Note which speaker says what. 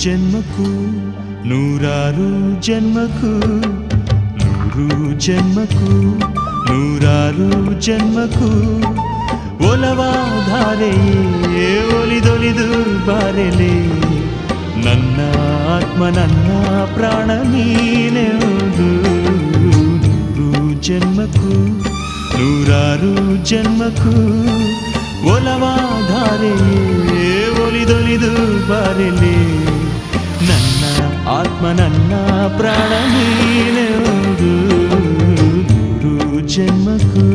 Speaker 1: ಜನ್ಮಕ್ಕೂ ನೂರಾರು ಜನ್ಮಕ್ಕೂ ನೂರು ಜನ್ಮಕ್ಕೂ ನೂರಾರು ಜನ್ಮಕ್ಕೂ ಒಲವಾಧಾರೆಯೇ ಒಲಿದೊಲಿದು ಬಾರೆಲೆ ನನ್ನ ಆತ್ಮ ನನ್ನ ಪ್ರಾಣ ನೀನೆಂದು ನೂರು ಜನ್ಮಕ್ಕೂ ನೂರಾರು ಜನ್ಮಕ್ಕೂ ಒಲವಾಧಾರೆಯೇ ಒಲಿದೊಲಿದು ಬಾರೆಲೆ ನನ್ನ ಆತ್ಮ ನನ್ನ ಪ್ರಾಣ ನೀನೆಂದು ನೂರು ಜನ್ಮಕ್ಕೂ